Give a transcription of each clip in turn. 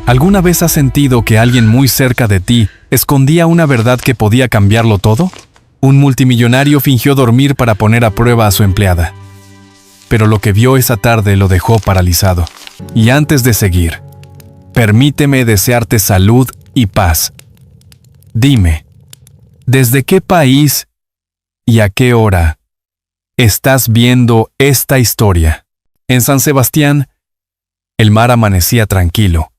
¿Alguna vez has sentido que alguien muy cerca de ti escondía una verdad que podía cambiarlo todo? Un multimillonario fingió dormir para poner a prueba a su empleada. Pero lo que vio esa tarde lo dejó paralizado. Y antes de seguir, permíteme desearte salud y paz. Dime, ¿desde qué país y a qué hora estás viendo esta historia? En San Sebastián, el mar amanecía tranquilo,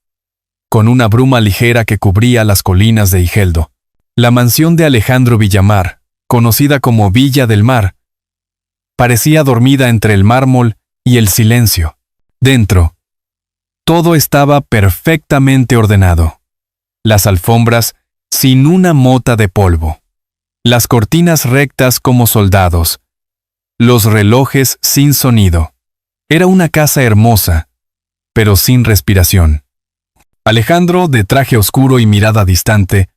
con una bruma ligera que cubría las colinas de Igeldo. La mansión de Alejandro Villamar, conocida como Villa del Mar, parecía dormida entre el mármol y el silencio. Dentro, todo estaba perfectamente ordenado. Las alfombras sin una mota de polvo, las cortinas rectas como soldados, los relojes sin sonido. Era una casa hermosa, pero sin respiración. Alejandro, de traje oscuro y mirada distante,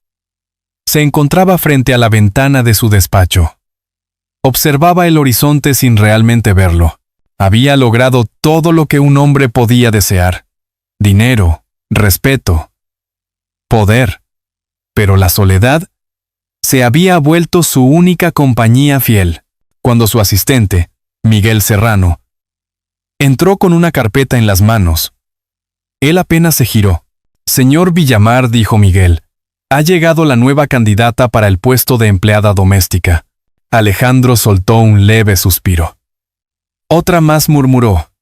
se encontraba frente a la ventana de su despacho. Observaba el horizonte sin realmente verlo. Había logrado todo lo que un hombre podía desear: dinero, respeto, poder. Pero la soledad se había vuelto su única compañía fiel. Cuando su asistente, Miguel Serrano, entró con una carpeta en las manos, él apenas se giró. «Señor Villamar», dijo Miguel, «ha llegado la nueva candidata para el puesto de empleada doméstica». Alejandro soltó un leve suspiro. Otra más murmuró: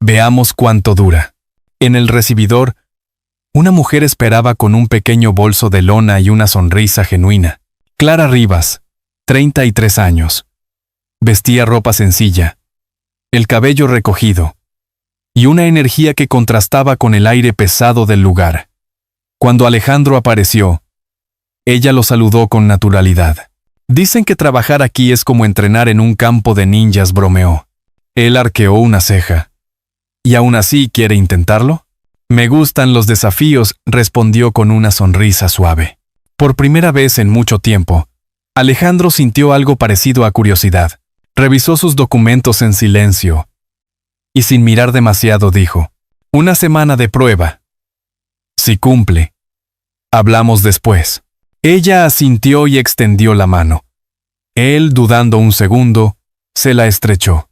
«Veamos cuánto dura». En el recibidor, una mujer esperaba con un pequeño bolso de lona y una sonrisa genuina. Clara Rivas, 33 años. Vestía ropa sencilla, el cabello recogido, y una energía que contrastaba con el aire pesado del lugar. Cuando Alejandro apareció, ella lo saludó con naturalidad. «Dicen que trabajar aquí es como entrenar en un campo de ninjas», bromeó. Él arqueó una ceja. «¿Y aún así quiere intentarlo?» «Me gustan los desafíos», respondió con una sonrisa suave. Por primera vez en mucho tiempo, Alejandro sintió algo parecido a curiosidad. Revisó sus documentos en silencio y sin mirar demasiado dijo: «Una semana de prueba. Si cumple, hablamos después». Ella asintió y extendió la mano. Él, dudando un segundo, se la estrechó.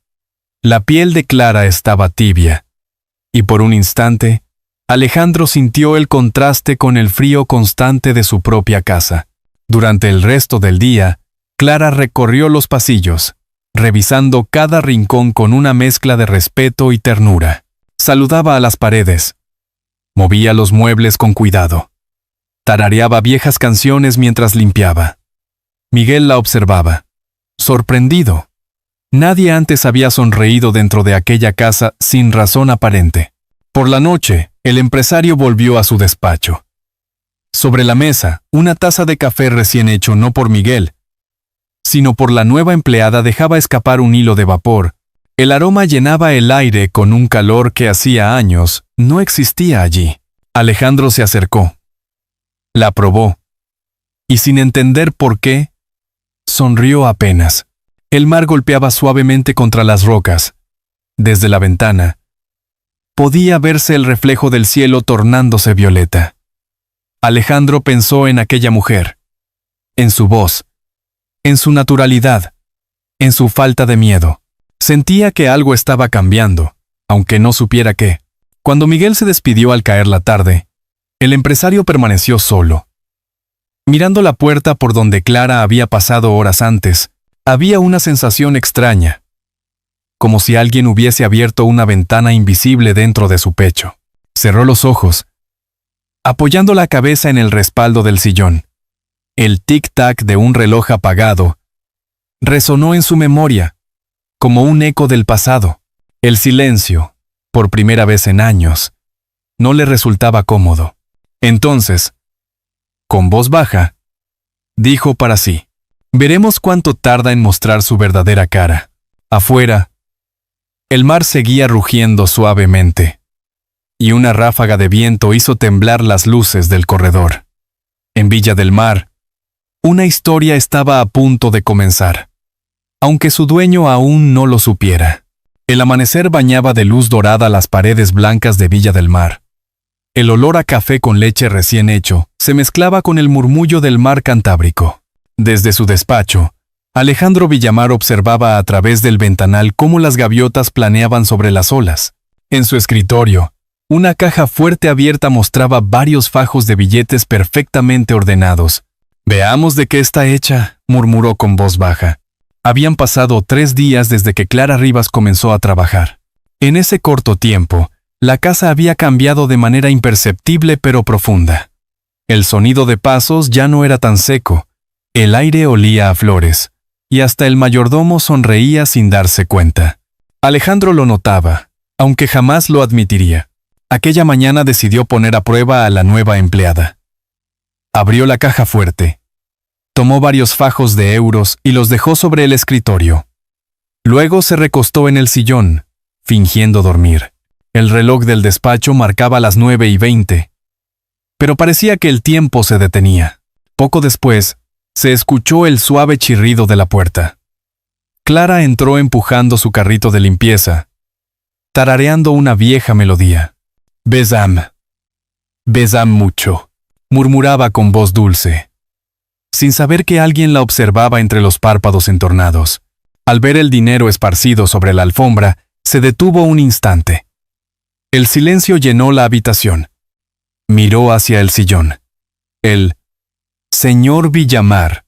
La piel de Clara estaba tibia, y por un instante, Alejandro sintió el contraste con el frío constante de su propia casa. Durante el resto del día, Clara recorrió los pasillos, revisando cada rincón con una mezcla de respeto y ternura. Saludaba a las paredes, movía los muebles con cuidado, tarareaba viejas canciones mientras limpiaba. Miguel la observaba, sorprendido. Nadie antes había sonreído dentro de aquella casa sin razón aparente. Por la noche, el empresario volvió a su despacho. Sobre la mesa, una taza de café recién hecho no por Miguel, sino por la nueva empleada, dejaba escapar un hilo de vapor. El aroma llenaba el aire con un calor que hacía años no existía allí. Alejandro se acercó, la probó, y sin entender por qué, sonrió apenas. El mar golpeaba suavemente contra las rocas. Desde la ventana, podía verse el reflejo del cielo tornándose violeta. Alejandro pensó en aquella mujer, en su voz, en su naturalidad, en su falta de miedo. Sentía que algo estaba cambiando, aunque no supiera qué. Cuando Miguel se despidió al caer la tarde, el empresario permaneció solo. Mirando la puerta por donde Clara había pasado horas antes, había una sensación extraña, como si alguien hubiese abierto una ventana invisible dentro de su pecho. Cerró los ojos, apoyando la cabeza en el respaldo del sillón. El tic-tac de un reloj apagado resonó en su memoria, como un eco del pasado. El silencio, por primera vez en años, no le resultaba cómodo. Entonces, con voz baja, dijo para sí: «Veremos cuánto tarda en mostrar su verdadera cara». Afuera, el mar seguía rugiendo suavemente, y una ráfaga de viento hizo temblar las luces del corredor. En Villa del Mar, una historia estaba a punto de comenzar, aunque su dueño aún no lo supiera. El amanecer bañaba de luz dorada las paredes blancas de Villa del Mar. El olor a café con leche recién hecho se mezclaba con el murmullo del mar Cantábrico. Desde su despacho, Alejandro Villamar observaba a través del ventanal cómo las gaviotas planeaban sobre las olas. En su escritorio, una caja fuerte abierta mostraba varios fajos de billetes perfectamente ordenados. «Veamos de qué está hecha», murmuró con voz baja. Habían pasado 3 días desde que Clara Rivas comenzó a trabajar. En ese corto tiempo, la casa había cambiado de manera imperceptible pero profunda. El sonido de pasos ya no era tan seco, el aire olía a flores, y hasta el mayordomo sonreía sin darse cuenta. Alejandro lo notaba, aunque jamás lo admitiría. Aquella mañana decidió poner a prueba a la nueva empleada. Abrió la caja fuerte. Tomó varios fajos de euros y los dejó sobre el escritorio. Luego se recostó en el sillón, fingiendo dormir. El reloj del despacho marcaba las 9:20. Pero parecía que el tiempo se detenía. Poco después, se escuchó el suave chirrido de la puerta. Clara entró empujando su carrito de limpieza, tarareando una vieja melodía. «Besam. Besam mucho», murmuraba con voz dulce, sin saber que alguien la observaba entre los párpados entornados. Al ver el dinero esparcido sobre la alfombra, se detuvo un instante. El silencio llenó la habitación. Miró hacia el sillón. El señor Villamar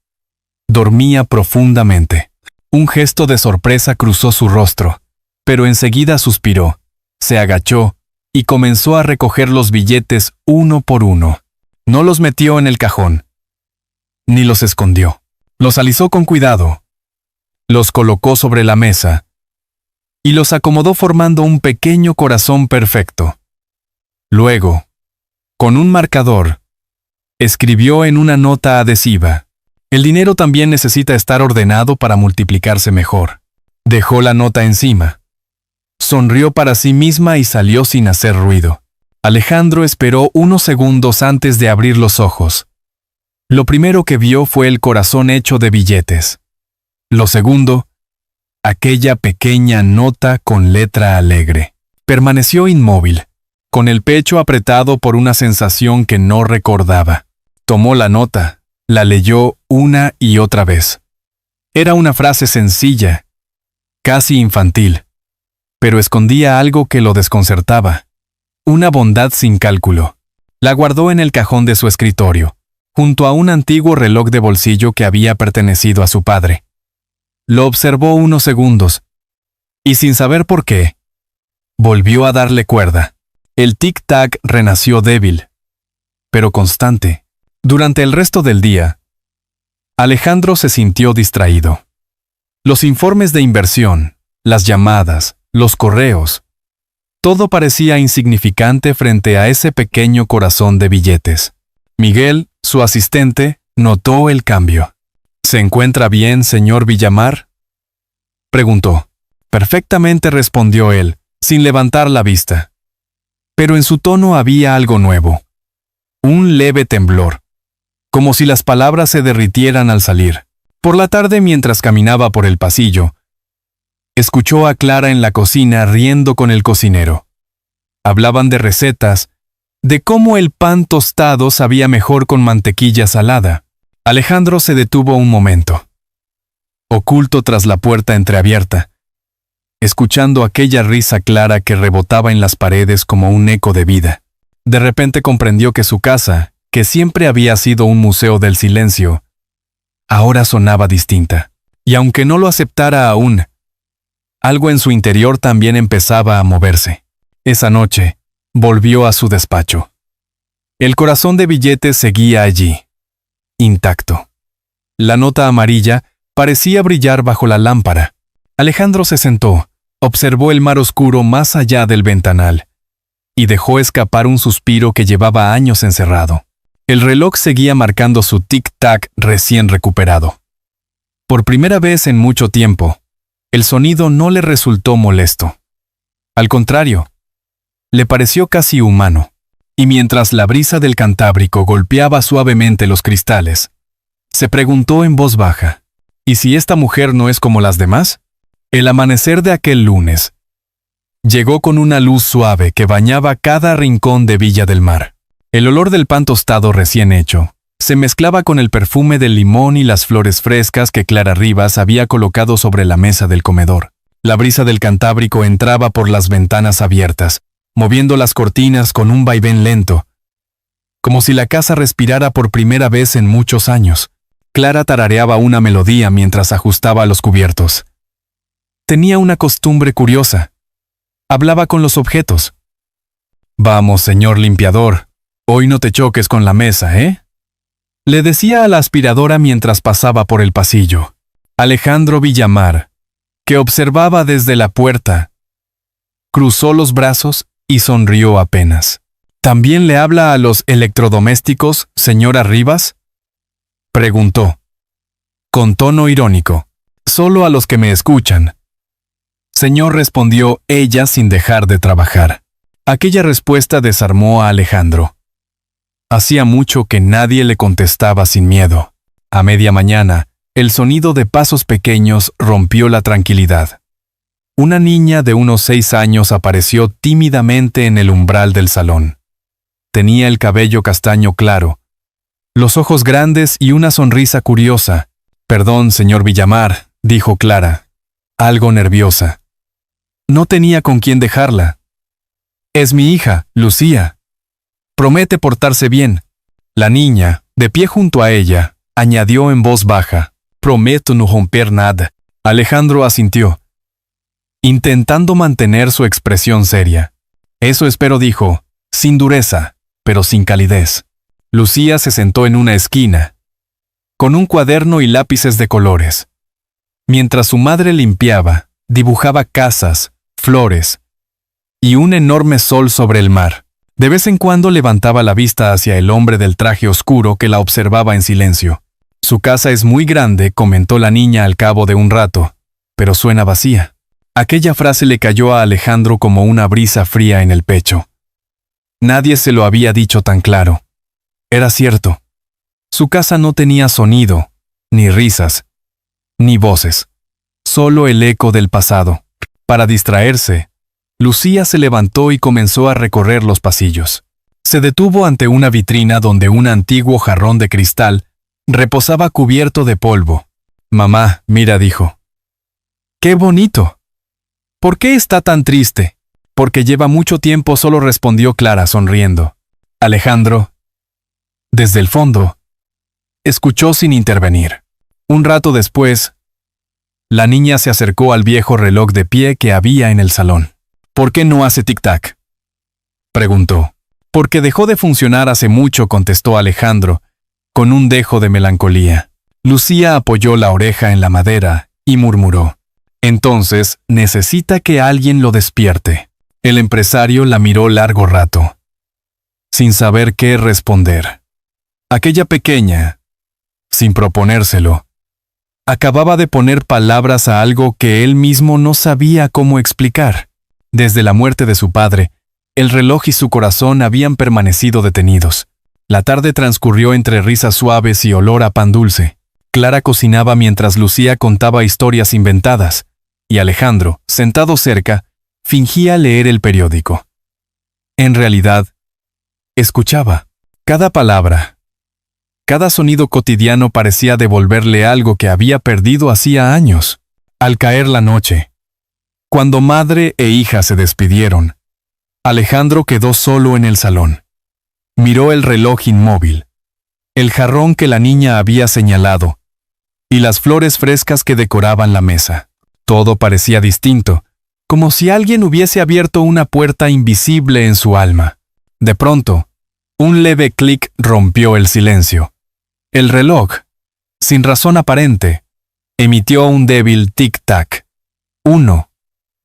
dormía profundamente. Un gesto de sorpresa cruzó su rostro, pero enseguida suspiró, se agachó y comenzó a recoger los billetes uno por uno. No los metió en el cajón, ni los escondió. Los alisó con cuidado, los colocó sobre la mesa y los acomodó formando un pequeño corazón perfecto. Luego, con un marcador, escribió en una nota adhesiva: «El dinero también necesita estar ordenado para multiplicarse mejor». Dejó la nota encima. Sonrió para sí misma y salió sin hacer ruido. Alejandro esperó unos segundos antes de abrir los ojos. Lo primero que vio fue el corazón hecho de billetes. Lo segundo, aquella pequeña nota con letra alegre. Permaneció inmóvil, con el pecho apretado por una sensación que no recordaba. Tomó la nota, la leyó una y otra vez. Era una frase sencilla, casi infantil, pero escondía algo que lo desconcertaba. Una bondad sin cálculo. La guardó en el cajón de su escritorio, junto a un antiguo reloj de bolsillo que había pertenecido a su padre. Lo observó unos segundos, y sin saber por qué, volvió a darle cuerda. El tic-tac renació débil, pero constante. Durante el resto del día, Alejandro se sintió distraído. Los informes de inversión, las llamadas, los correos, todo parecía insignificante frente a ese pequeño corazón de billetes. Miguel, su asistente, notó el cambio. «¿Se encuentra bien, señor Villamar?», preguntó. «Perfectamente», respondió él, sin levantar la vista. Pero en su tono había algo nuevo. Un leve temblor, como si las palabras se derritieran al salir. Por la tarde, mientras caminaba por el pasillo, escuchó a Clara en la cocina riendo con el cocinero. Hablaban de recetas, de cómo el pan tostado sabía mejor con mantequilla salada. Alejandro se detuvo un momento, oculto tras la puerta entreabierta, escuchando aquella risa clara que rebotaba en las paredes como un eco de vida. De repente comprendió que su casa, que siempre había sido un museo del silencio, ahora sonaba distinta. Y aunque no lo aceptara aún, algo en su interior también empezaba a moverse. Esa noche, volvió a su despacho. El corazón de billetes seguía allí, intacto. La nota amarilla parecía brillar bajo la lámpara. Alejandro se sentó, observó el mar oscuro más allá del ventanal, y dejó escapar un suspiro que llevaba años encerrado. El reloj seguía marcando su tic-tac recién recuperado. Por primera vez en mucho tiempo, el sonido no le resultó molesto. Al contrario, le pareció casi humano, y mientras la brisa del Cantábrico golpeaba suavemente los cristales, se preguntó en voz baja: ¿y si esta mujer no es como las demás? El amanecer de aquel lunes Llegó con una luz suave que bañaba cada rincón de Villa del Mar. El olor del pan tostado recién hecho se mezclaba con el perfume del limón y las flores frescas que Clara Rivas había colocado sobre la mesa del comedor. La brisa del Cantábrico entraba por las ventanas abiertas, moviendo las cortinas con un vaivén lento, como si la casa respirara por primera vez en muchos años. Clara tarareaba una melodía mientras ajustaba los cubiertos. Tenía una costumbre curiosa. Hablaba con los objetos. «Vamos, señor limpiador, hoy no te choques con la mesa, ¿eh?», le decía a la aspiradora mientras pasaba por el pasillo. Alejandro Villamar, que observaba desde la puerta, cruzó los brazos y sonrió apenas. «¿También le habla a los electrodomésticos, señora Rivas?», preguntó, con tono irónico. «Solo a los que me escuchan», señor, respondió ella sin dejar de trabajar. Aquella respuesta desarmó a Alejandro. Hacía mucho que nadie le contestaba sin miedo. A media mañana, el sonido de pasos pequeños rompió la tranquilidad. Una niña de unos 6 años apareció tímidamente en el umbral del salón. Tenía el cabello castaño claro, los ojos grandes y una sonrisa curiosa. «Perdón, señor Villamar», dijo Clara, algo nerviosa. No tenía con quién dejarla. «Es mi hija, Lucía. Promete portarse bien». La niña, de pie junto a ella, añadió en voz baja: «Prometo no romper nada». Alejandro asintió, intentando mantener su expresión seria. «Eso espero», dijo, sin dureza, pero sin calidez. Lucía se sentó en una esquina, con un cuaderno y lápices de colores. Mientras su madre limpiaba, dibujaba casas, flores y un enorme sol sobre el mar. De vez en cuando levantaba la vista hacia el hombre del traje oscuro que la observaba en silencio. «Su casa es muy grande», comentó la niña al cabo de un rato, «pero suena vacía». Aquella frase le cayó a Alejandro como una brisa fría en el pecho. Nadie se lo había dicho tan claro. Era cierto. Su casa no tenía sonido, ni risas, ni voces. Solo el eco del pasado. Para distraerse, Lucía se levantó y comenzó a recorrer los pasillos. Se detuvo ante una vitrina donde un antiguo jarrón de cristal reposaba cubierto de polvo. «Mamá, mira», dijo. «¡Qué bonito! ¿Por qué está tan triste?». «Porque lleva mucho tiempo solo», respondió Clara sonriendo. Alejandro, desde el fondo, escuchó sin intervenir. Un rato después, la niña se acercó al viejo reloj de pie que había en el salón. «¿Por qué no hace tic-tac?», preguntó. «Porque dejó de funcionar hace mucho», contestó Alejandro, con un dejo de melancolía. Lucía apoyó la oreja en la madera y murmuró: «Entonces necesita que alguien lo despierte». El empresario la miró largo rato, sin saber qué responder. Aquella pequeña, sin proponérselo, acababa de poner palabras a algo que él mismo no sabía cómo explicar. Desde la muerte de su padre, el reloj y su corazón habían permanecido detenidos. La tarde transcurrió entre risas suaves y olor a pan dulce. Clara cocinaba mientras Lucía contaba historias inventadas, y Alejandro, sentado cerca, fingía leer el periódico. En realidad, escuchaba. Cada palabra, cada sonido cotidiano parecía devolverle algo que había perdido hacía años. Al caer la noche, cuando madre e hija se despidieron, Alejandro quedó solo en el salón. Miró el reloj inmóvil, el jarrón que la niña había señalado, y las flores frescas que decoraban la mesa. Todo parecía distinto, como si alguien hubiese abierto una puerta invisible en su alma. De pronto, un leve clic rompió el silencio. El reloj, sin razón aparente, emitió un débil tic-tac. Uno,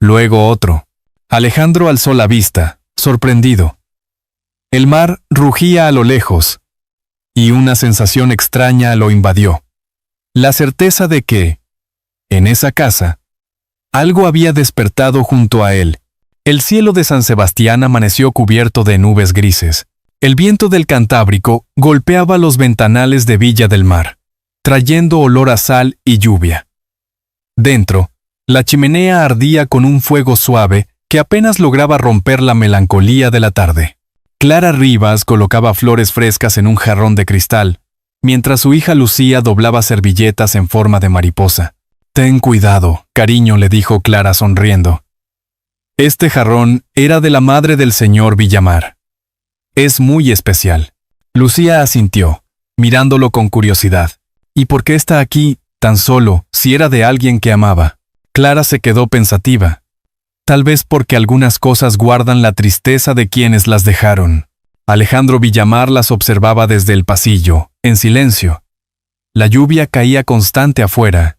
luego otro. Alejandro alzó la vista, sorprendido. El mar rugía a lo lejos, y una sensación extraña lo invadió. La certeza de que, en esa casa, algo había despertado junto a él. El cielo de San Sebastián amaneció cubierto de nubes grises. El viento del Cantábrico golpeaba los ventanales de Villa del Mar, trayendo olor a sal y lluvia. Dentro, la chimenea ardía con un fuego suave que apenas lograba romper la melancolía de la tarde. Clara Rivas colocaba flores frescas en un jarrón de cristal, mientras su hija Lucía doblaba servilletas en forma de mariposa. «Ten cuidado, cariño», le dijo Clara sonriendo. Este jarrón era de la madre del señor Villamar. «Es muy especial». Lucía asintió, mirándolo con curiosidad. «¿Y por qué está aquí, tan solo, si era de alguien que amaba?» Clara se quedó pensativa. Tal vez porque algunas cosas guardan la tristeza de quienes las dejaron. Alejandro Villamar las observaba desde el pasillo, en silencio. La lluvia caía constante afuera,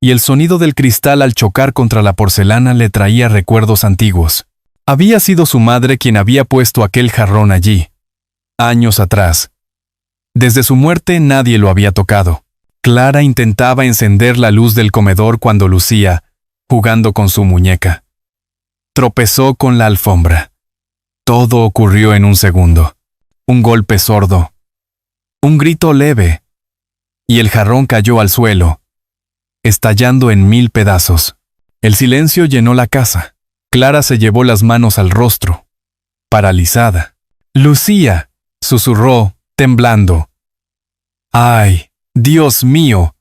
y el sonido del cristal al chocar contra la porcelana le traía recuerdos antiguos. Había sido su madre quien había puesto aquel jarrón allí, años atrás. Desde su muerte nadie lo había tocado. Clara intentaba encender la luz del comedor cuando Lucía, jugando con su muñeca, tropezó con la alfombra. Todo ocurrió en un segundo. Un golpe sordo, un grito leve, y el jarrón cayó al suelo, estallando en 1000 pedazos. El silencio llenó la casa. Clara se llevó las manos al rostro, paralizada. «Lucía», susurró, temblando. «¡Ay, Dios mío!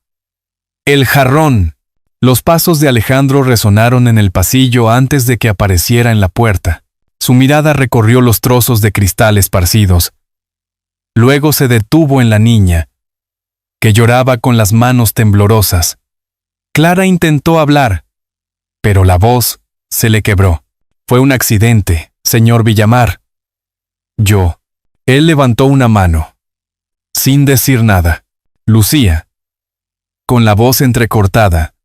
¡El jarrón!». Los pasos de Alejandro resonaron en el pasillo antes de que apareciera en la puerta. Su mirada recorrió los trozos de cristal esparcidos. Luego se detuvo en la niña, que lloraba con las manos temblorosas. Clara intentó hablar, pero la voz se le quebró. «Fue un accidente, señor Villamar». «Yo». Él levantó una mano, sin decir nada. Lucía, con la voz entrecortada,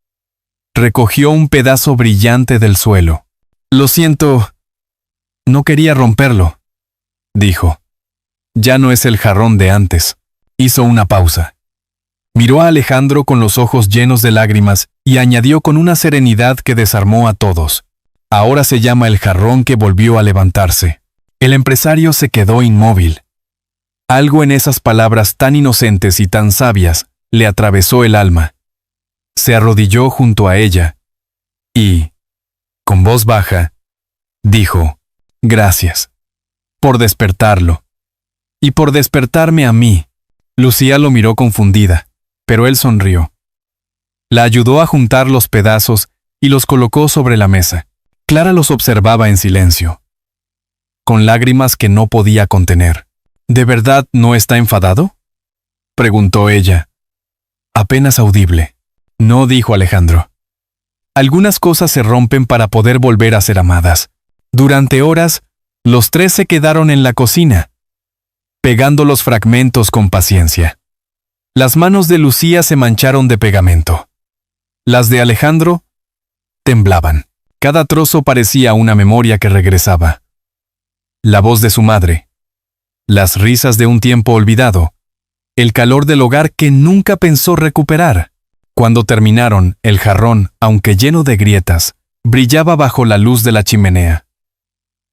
recogió un pedazo brillante del suelo. «Lo siento, no quería romperlo», dijo. «Ya no es el jarrón de antes». Hizo una pausa. Miró a Alejandro con los ojos llenos de lágrimas y añadió con una serenidad que desarmó a todos. «Ahora se llama el jarrón que volvió a levantarse». El empresario se quedó inmóvil. Algo en esas palabras tan inocentes y tan sabias le atravesó el alma. Se arrodilló junto a ella y, con voz baja, dijo: «Gracias por despertarlo y por despertarme a mí». Lucía lo miró confundida, pero él sonrió. La ayudó a juntar los pedazos y los colocó sobre la mesa. Clara los observaba en silencio, con lágrimas que no podía contener. «¿De verdad no está enfadado?», preguntó ella. Apenas audible. «No», dijo Alejandro. «Algunas cosas se rompen para poder volver a ser amadas». Durante horas, los tres se quedaron en la cocina, pegando los fragmentos con paciencia. Las manos de Lucía se mancharon de pegamento. Las de Alejandro temblaban. Cada trozo parecía una memoria que regresaba. La voz de su madre, las risas de un tiempo olvidado, el calor del hogar que nunca pensó recuperar. Cuando terminaron, el jarrón, aunque lleno de grietas, brillaba bajo la luz de la chimenea.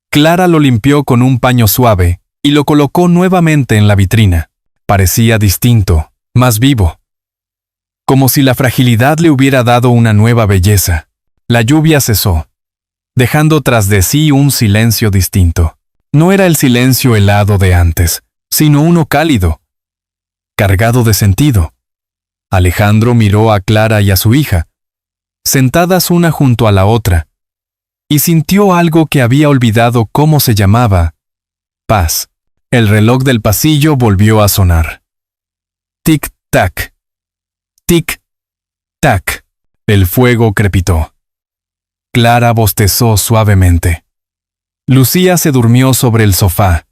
Clara lo limpió con un paño suave y lo colocó nuevamente en la vitrina. Parecía distinto, más vivo, como si la fragilidad le hubiera dado una nueva belleza. La lluvia cesó, dejando tras de sí un silencio distinto. No era el silencio helado de antes, sino uno cálido, cargado de sentido. Alejandro miró a Clara y a su hija, sentadas una junto a la otra, y sintió algo que había olvidado cómo se llamaba: paz. El reloj del pasillo volvió a sonar. Tic-tac, tic-tac. El fuego crepitó. Clara bostezó suavemente. Lucía se durmió sobre el sofá,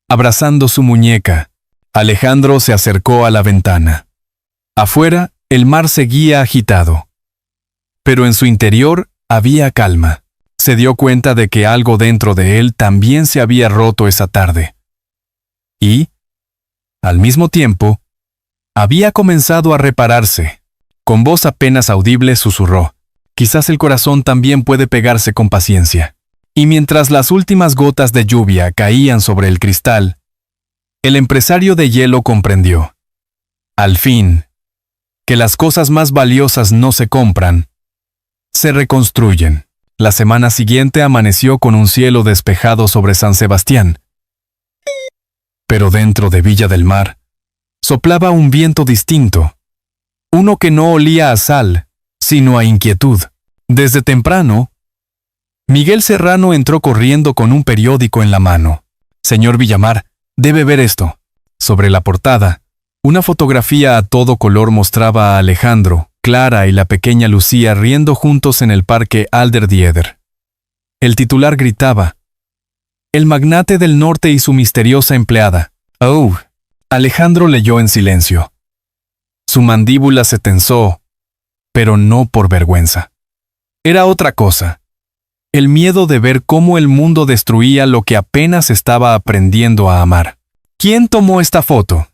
abrazando su muñeca. Alejandro se acercó a la ventana. Afuera, el mar seguía agitado, pero en su interior había calma. Se dio cuenta de que algo dentro de él también se había roto esa tarde. Y, al mismo tiempo, había comenzado a repararse. Con voz apenas audible susurró: «Quizás el corazón también puede pegarse con paciencia». Y mientras las últimas gotas de lluvia caían sobre el cristal, el empresario de hielo comprendió, al fin, que las cosas más valiosas no se compran, se reconstruyen. La semana siguiente amaneció con un cielo despejado sobre San Sebastián. Pero dentro de Villa del Mar, soplaba un viento distinto, uno que no olía a sal, sino a inquietud. Desde temprano, Miguel Serrano entró corriendo con un periódico en la mano. «Señor Villamar, debe ver esto». Sobre la portada, una fotografía a todo color mostraba a Alejandro, Clara y la pequeña Lucía riendo juntos en el parque Alderdieder. El titular gritaba: «El magnate del norte y su misteriosa empleada». «Oh». Alejandro leyó en silencio. Su mandíbula se tensó, pero no por vergüenza. Era otra cosa. El miedo de ver cómo el mundo destruía lo que apenas estaba aprendiendo a amar. «¿Quién tomó esta foto?»,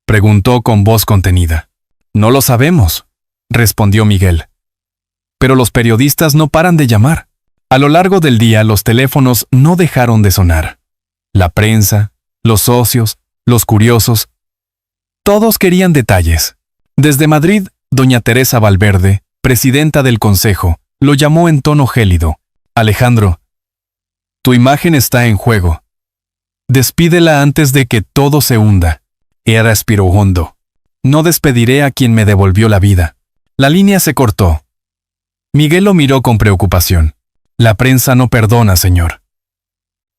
preguntó con voz contenida. «No lo sabemos», respondió Miguel. «Pero los periodistas no paran de llamar». A lo largo del día los teléfonos no dejaron de sonar. La prensa, los socios, los curiosos, todos querían detalles. Desde Madrid, doña Teresa Valverde, presidenta del consejo, lo llamó en tono gélido. «Alejandro, tu imagen está en juego. Despídela antes de que todo se hunda». Ella respiró hondo. «No despediré a quien me devolvió la vida». La línea se cortó. Miguel lo miró con preocupación. «La prensa no perdona, señor.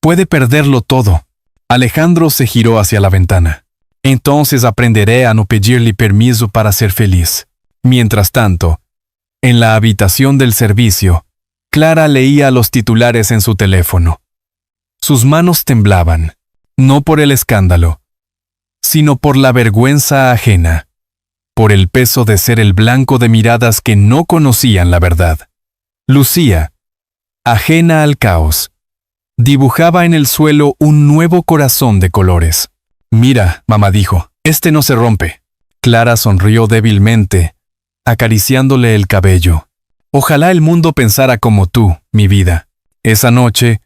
Puede perderlo todo». Alejandro se giró hacia la ventana. «Entonces aprenderé a no pedirle permiso para ser feliz». Mientras tanto, en la habitación del servicio, Clara leía los titulares en su teléfono. Sus manos temblaban, no por el escándalo, sino por la vergüenza ajena, por el peso de ser el blanco de miradas que no conocían la verdad. Lucía, ajena al caos, dibujaba en el suelo un nuevo corazón de colores. «Mira», mamá dijo, «este no se rompe». Clara sonrió débilmente, acariciándole el cabello. «Ojalá el mundo pensara como tú, mi vida». Esa noche,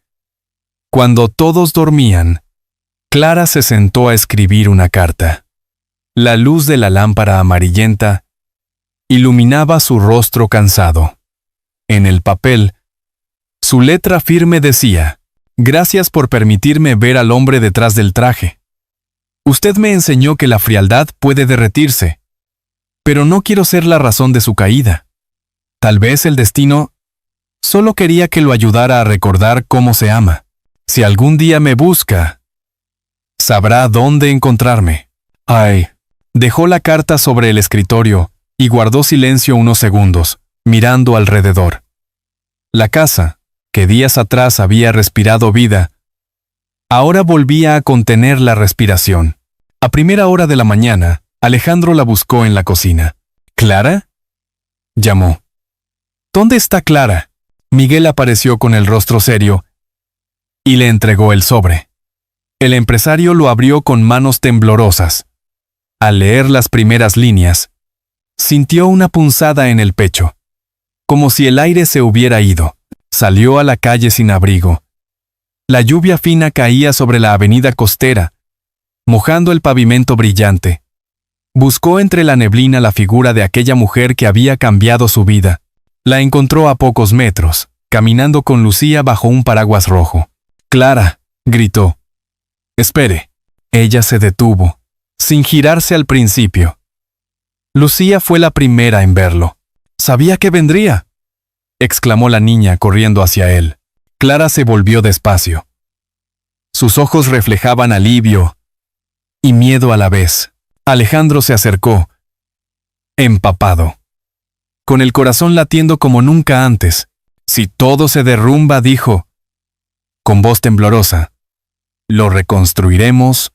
cuando todos dormían, Clara se sentó a escribir una carta. La luz de la lámpara amarillenta iluminaba su rostro cansado. En el papel, su letra firme decía: «Gracias por permitirme ver al hombre detrás del traje. Usted me enseñó que la frialdad puede derretirse, pero no quiero ser la razón de su caída. Tal vez el destino solo quería que lo ayudara a recordar cómo se ama. Si algún día me busca, sabrá dónde encontrarme». Ay. Dejó la carta sobre el escritorio y guardó silencio unos segundos, mirando alrededor. La casa, que días atrás había respirado vida, ahora volvía a contener la respiración. A primera hora de la mañana, Alejandro la buscó en la cocina. «¿Clara?», llamó. «¿Dónde está Clara?». Miguel apareció con el rostro serio y le entregó el sobre. El empresario lo abrió con manos temblorosas. Al leer las primeras líneas, sintió una punzada en el pecho, como si el aire se hubiera ido. Salió a la calle sin abrigo. La lluvia fina caía sobre la avenida costera, mojando el pavimento brillante. Buscó entre la neblina la figura de aquella mujer que había cambiado su vida. La encontró a pocos metros, caminando con Lucía bajo un paraguas rojo. «Clara», gritó. «Espere». Ella se detuvo, sin girarse al principio. Lucía fue la primera en verlo. «Sabía que vendría», exclamó la niña corriendo hacia él. Clara se volvió despacio. Sus ojos reflejaban alivio y miedo a la vez. Alejandro se acercó, empapado, con el corazón latiendo como nunca antes. «Si todo se derrumba», dijo, con voz temblorosa, «lo reconstruiremos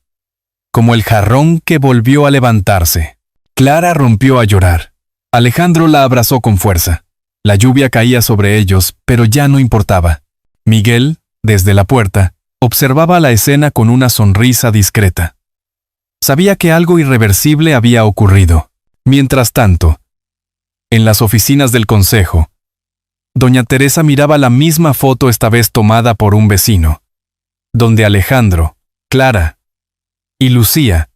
como el jarrón que volvió a levantarse». Clara rompió a llorar. Alejandro la abrazó con fuerza. La lluvia caía sobre ellos, pero ya no importaba. Miguel, desde la puerta, observaba la escena con una sonrisa discreta. Sabía que algo irreversible había ocurrido. Mientras tanto, en las oficinas del consejo, doña Teresa miraba la misma foto, esta vez tomada por un vecino, donde Alejandro, Clara y Lucía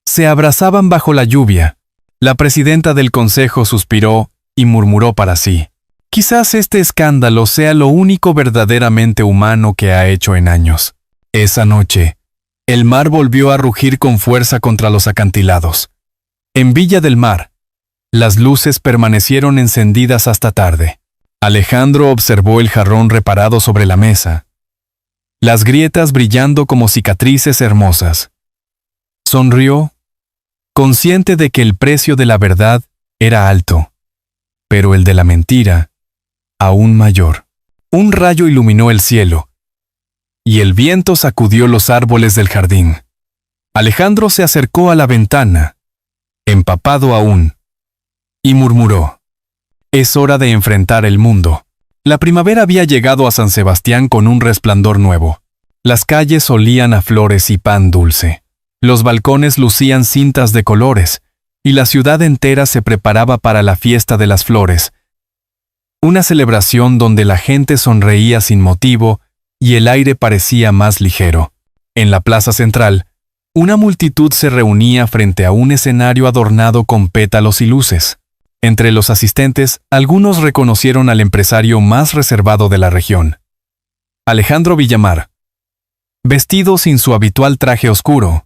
se abrazaban bajo la lluvia. La presidenta del consejo suspiró y murmuró para sí: Quizás este escándalo sea lo único verdaderamente humano que ha hecho en años. Esa noche, el mar volvió a rugir con fuerza contra los acantilados. En Villa del Mar, las luces permanecieron encendidas hasta tarde. Alejandro observó el jarrón reparado sobre la mesa, las grietas brillando como cicatrices hermosas. Sonrió, consciente de que el precio de la verdad era alto, pero el de la mentira, aún mayor. Un rayo iluminó el cielo, y el viento sacudió los árboles del jardín. Alejandro se acercó a la ventana, empapado aún, y murmuró: «Es hora de enfrentar el mundo». La primavera había llegado a San Sebastián con un resplandor nuevo. Las calles olían a flores y pan dulce. Los balcones lucían cintas de colores, y la ciudad entera se preparaba para la fiesta de las flores, una celebración donde la gente sonreía sin motivo y el aire parecía más ligero. En la plaza central, una multitud se reunía frente a un escenario adornado con pétalos y luces. Entre los asistentes, algunos reconocieron al empresario más reservado de la región, Alejandro Villamar, vestido sin su habitual traje oscuro,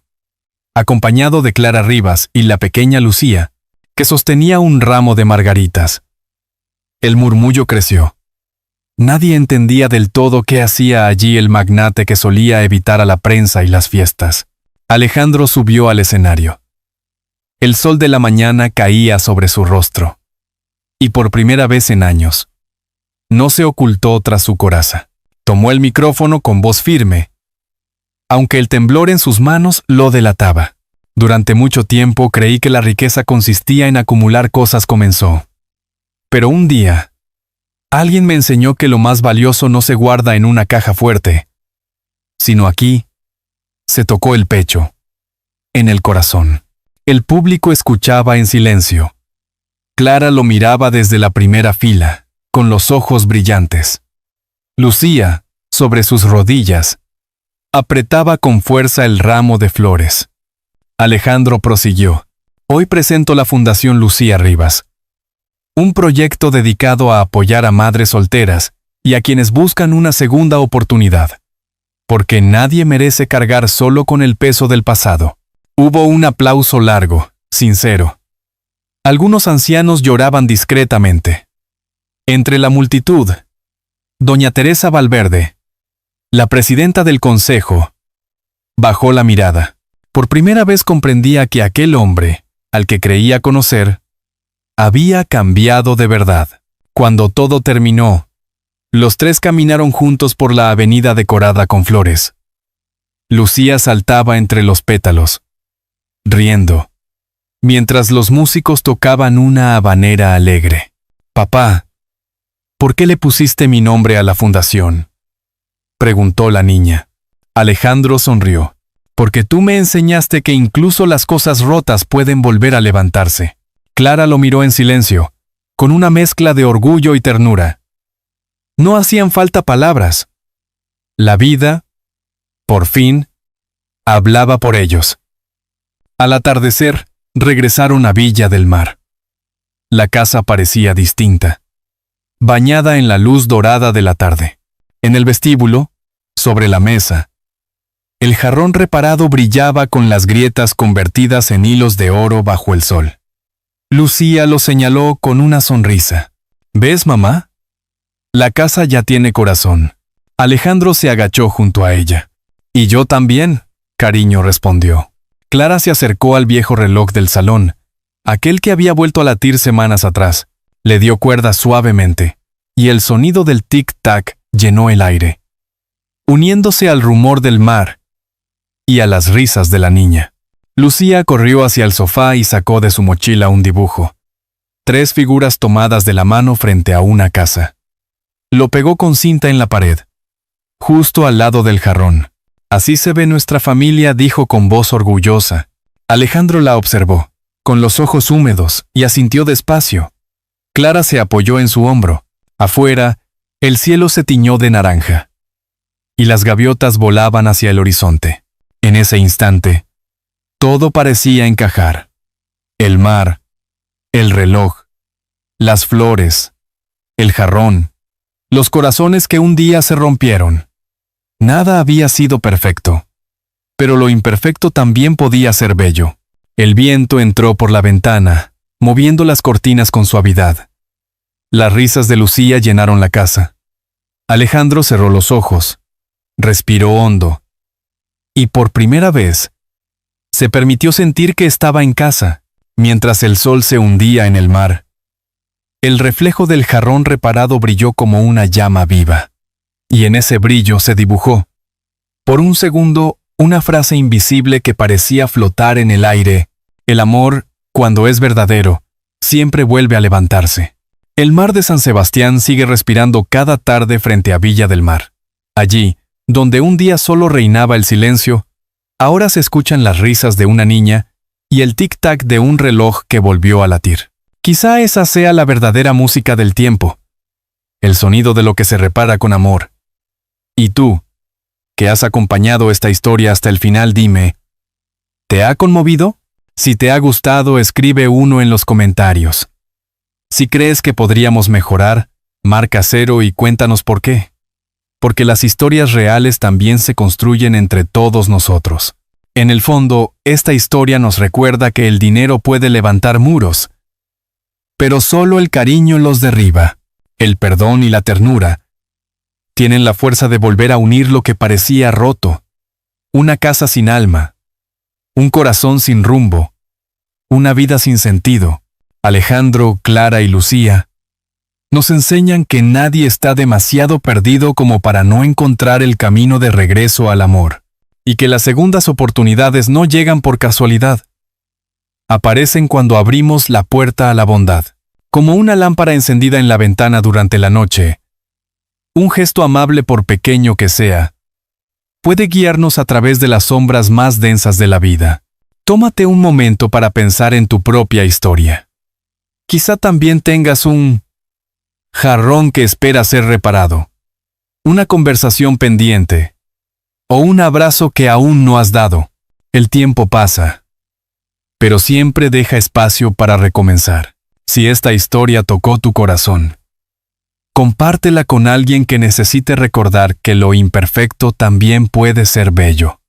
acompañado de Clara Rivas y la pequeña Lucía, que sostenía un ramo de margaritas. El murmullo creció. Nadie entendía del todo qué hacía allí el magnate que solía evitar a la prensa y las fiestas. Alejandro subió al escenario. El sol de la mañana caía sobre su rostro. Y por primera vez en años, no se ocultó tras su coraza. Tomó el micrófono con voz firme, aunque el temblor en sus manos lo delataba. Durante mucho tiempo creí que la riqueza consistía en acumular cosas, comenzó. Pero un día, alguien me enseñó que lo más valioso no se guarda en una caja fuerte, sino aquí. Se tocó el pecho, en el corazón. El público escuchaba en silencio. Clara lo miraba desde la primera fila, con los ojos brillantes. Lucía, sobre sus rodillas, apretaba con fuerza el ramo de flores. Alejandro prosiguió: «Hoy presento la Fundación Lucía Rivas, un proyecto dedicado a apoyar a madres solteras y a quienes buscan una segunda oportunidad, porque nadie merece cargar solo con el peso del pasado». Hubo un aplauso largo, sincero. Algunos ancianos lloraban discretamente. Entre la multitud, doña Teresa Valverde, la presidenta del consejo, bajó la mirada. Por primera vez comprendía que aquel hombre, al que creía conocer, había cambiado de verdad. Cuando todo terminó, los tres caminaron juntos por la avenida decorada con flores. Lucía saltaba entre los pétalos, riendo, mientras los músicos tocaban una habanera alegre. «Papá, ¿por qué le pusiste mi nombre a la fundación?», preguntó la niña. Alejandro sonrió. «Porque tú me enseñaste que incluso las cosas rotas pueden volver a levantarse». Clara lo miró en silencio, con una mezcla de orgullo y ternura. No hacían falta palabras. La vida, por fin, hablaba por ellos. Al atardecer, regresaron a Villa del Mar. La casa parecía distinta, bañada en la luz dorada de la tarde. En el vestíbulo, sobre la mesa, el jarrón reparado brillaba con las grietas convertidas en hilos de oro bajo el sol. Lucía lo señaló con una sonrisa. «¿Ves, mamá? La casa ya tiene corazón». Alejandro se agachó junto a ella. «Y yo también», cariño respondió. Clara se acercó al viejo reloj del salón, aquel que había vuelto a latir semanas atrás. Le dio cuerda suavemente, y el sonido del tic-tac llenó el aire, uniéndose al rumor del mar y a las risas de la niña. Lucía corrió hacia el sofá y sacó de su mochila un dibujo. 3 figuras tomadas de la mano frente a una casa. Lo pegó con cinta en la pared, justo al lado del jarrón. «Así se ve nuestra familia», dijo con voz orgullosa. Alejandro la observó, con los ojos húmedos, y asintió despacio. Clara se apoyó en su hombro. Afuera, el cielo se tiñó de naranja, y las gaviotas volaban hacia el horizonte. En ese instante, todo parecía encajar. El mar, el reloj, las flores, el jarrón, los corazones que un día se rompieron. Nada había sido perfecto, pero lo imperfecto también podía ser bello. El viento entró por la ventana, moviendo las cortinas con suavidad. Las risas de Lucía llenaron la casa. Alejandro cerró los ojos, respiró hondo, y por primera vez, se permitió sentir que estaba en casa, mientras el sol se hundía en el mar. El reflejo del jarrón reparado brilló como una llama viva, y en ese brillo se dibujó, por un segundo, una frase invisible que parecía flotar en el aire: el amor, cuando es verdadero, siempre vuelve a levantarse. El mar de San Sebastián sigue respirando cada tarde frente a Villa del Mar. Allí, donde un día solo reinaba el silencio, ahora se escuchan las risas de una niña y el tic-tac de un reloj que volvió a latir. Quizá esa sea la verdadera música del tiempo, el sonido de lo que se repara con amor. Y tú, que has acompañado esta historia hasta el final, dime, ¿te ha conmovido? Si te ha gustado, escribe uno en los comentarios. Si crees que podríamos mejorar, marca 0 y cuéntanos por qué. Porque las historias reales también se construyen entre todos nosotros. En el fondo, esta historia nos recuerda que el dinero puede levantar muros, pero solo el cariño los derriba. El perdón y la ternura tienen la fuerza de volver a unir lo que parecía roto. Una casa sin alma, un corazón sin rumbo, una vida sin sentido. Alejandro, Clara y Lucía nos enseñan que nadie está demasiado perdido como para no encontrar el camino de regreso al amor, y que las segundas oportunidades no llegan por casualidad. Aparecen cuando abrimos la puerta a la bondad, como una lámpara encendida en la ventana durante la noche. Un gesto amable, por pequeño que sea, puede guiarnos a través de las sombras más densas de la vida. Tómate un momento para pensar en tu propia historia. Quizá también tengas un jarrón que espera ser reparado, una conversación pendiente, o un abrazo que aún no has dado. El tiempo pasa, pero siempre deja espacio para recomenzar. Si esta historia tocó tu corazón, compártela con alguien que necesite recordar que lo imperfecto también puede ser bello.